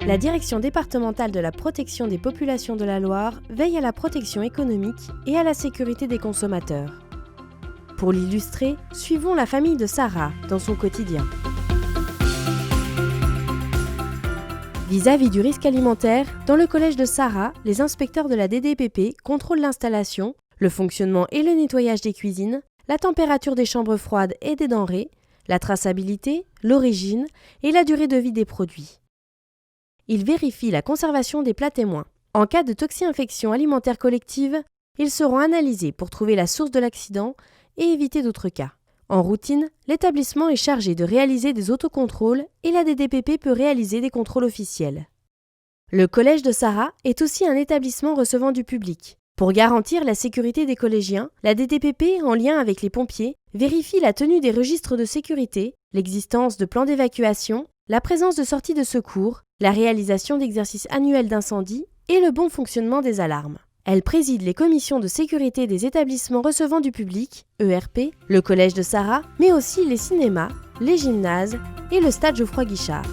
La Direction départementale de la protection des populations de la Loire veille à la protection économique et à la sécurité des consommateurs. Pour l'illustrer, suivons la famille de Sarah dans son quotidien. Vis-à-vis du risque alimentaire, dans le collège de Sarah, les inspecteurs de la DDPP contrôlent l'installation, le fonctionnement et le nettoyage des cuisines, la température des chambres froides et des denrées, la traçabilité, l'origine et la durée de vie des produits. Ils vérifient la conservation des plats témoins. En cas de toxi-infection alimentaire collective, ils seront analysés pour trouver la source de l'accident et éviter d'autres cas. En routine, l'établissement est chargé de réaliser des autocontrôles et la DDPP peut réaliser des contrôles officiels. Le collège de Sarah est aussi un établissement recevant du public. Pour garantir la sécurité des collégiens, la DDPP, en lien avec les pompiers, vérifie la tenue des registres de sécurité, l'existence de plans d'évacuation, la présence de sorties de secours, la réalisation d'exercices annuels d'incendie et le bon fonctionnement des alarmes. Elle préside les commissions de sécurité des établissements recevant du public, ERP, le collège de Sarah, mais aussi les cinémas, les gymnases et le stade Geoffroy-Guichard.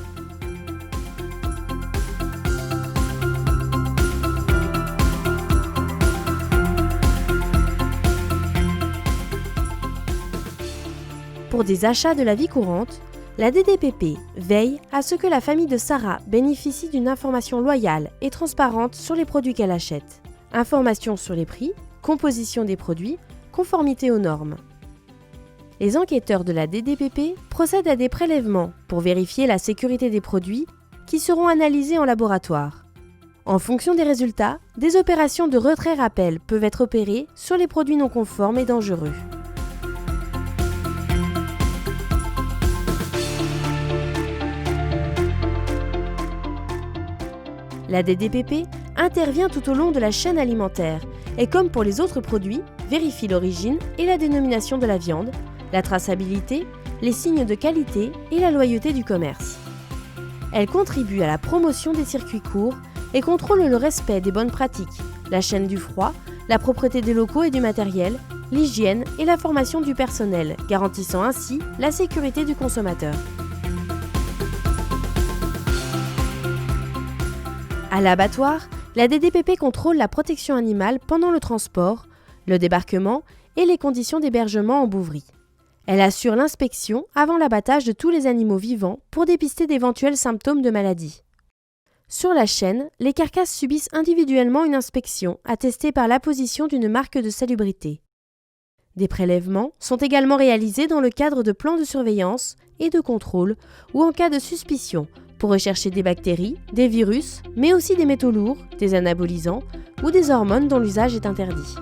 Pour des achats de la vie courante, la DDPP veille à ce que la famille de Sarah bénéficie d'une information loyale et transparente sur les produits qu'elle achète. Informations sur les prix, composition des produits, conformité aux normes. Les enquêteurs de la DDPP procèdent à des prélèvements pour vérifier la sécurité des produits qui seront analysés en laboratoire. En fonction des résultats, des opérations de retrait-rappel peuvent être opérées sur les produits non conformes et dangereux. La DDPP intervient tout au long de la chaîne alimentaire et, comme pour les autres produits, vérifie l'origine et la dénomination de la viande, la traçabilité, les signes de qualité et la loyauté du commerce. Elle contribue à la promotion des circuits courts et contrôle le respect des bonnes pratiques, la chaîne du froid, la propreté des locaux et du matériel, l'hygiène et la formation du personnel, garantissant ainsi la sécurité du consommateur. À l'abattoir, la DDPP contrôle la protection animale pendant le transport, le débarquement et les conditions d'hébergement en bouverie. Elle assure l'inspection avant l'abattage de tous les animaux vivants pour dépister d'éventuels symptômes de maladie. Sur la chaîne, les carcasses subissent individuellement une inspection attestée par l'apposition d'une marque de salubrité. Des prélèvements sont également réalisés dans le cadre de plans de surveillance et de contrôle ou en cas de suspicion pour rechercher des bactéries, des virus, mais aussi des métaux lourds, des anabolisants ou des hormones dont l'usage est interdit.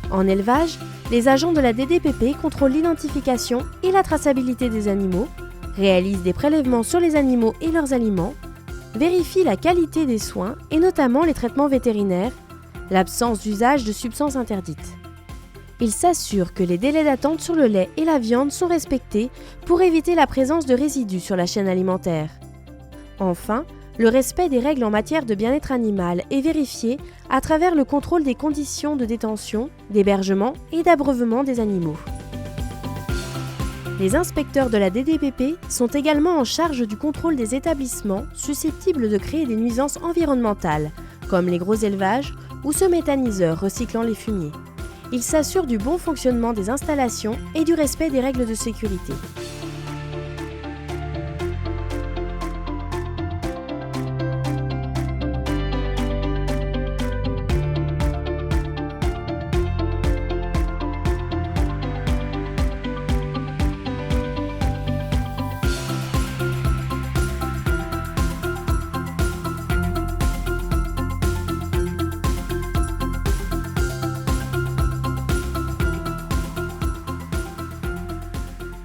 En élevage, les agents de la DDPP contrôlent l'identification et la traçabilité des animaux, réalisent des prélèvements sur les animaux et leurs aliments, vérifient la qualité des soins et notamment les traitements vétérinaires, l'absence d'usage de substances interdites. Ils s'assurent que les délais d'attente sur le lait et la viande sont respectés pour éviter la présence de résidus sur la chaîne alimentaire. Enfin, le respect des règles en matière de bien-être animal est vérifié à travers le contrôle des conditions de détention, d'hébergement et d'abreuvement des animaux. Les inspecteurs de la DDPP sont également en charge du contrôle des établissements susceptibles de créer des nuisances environnementales, comme les gros élevages ou ce méthaniseur recyclant les fumiers. Ils s'assurent du bon fonctionnement des installations et du respect des règles de sécurité.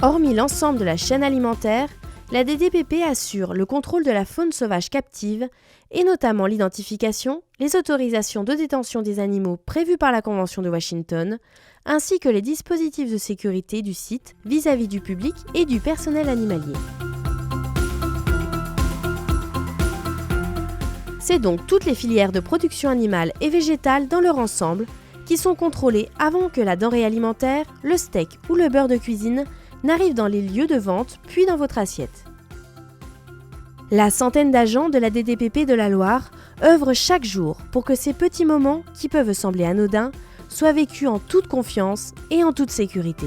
Hormis l'ensemble de la chaîne alimentaire, la DDPP assure le contrôle de la faune sauvage captive et notamment l'identification, les autorisations de détention des animaux prévues par la Convention de Washington, ainsi que les dispositifs de sécurité du site vis-à-vis du public et du personnel animalier. C'est donc toutes les filières de production animale et végétale dans leur ensemble qui sont contrôlées avant que la denrée alimentaire, le steak ou le beurre de cuisine n'arrive dans les lieux de vente puis dans votre assiette. La centaine d'agents de la DDPP de la Loire œuvrent chaque jour pour que ces petits moments, qui peuvent sembler anodins, soient vécus en toute confiance et en toute sécurité.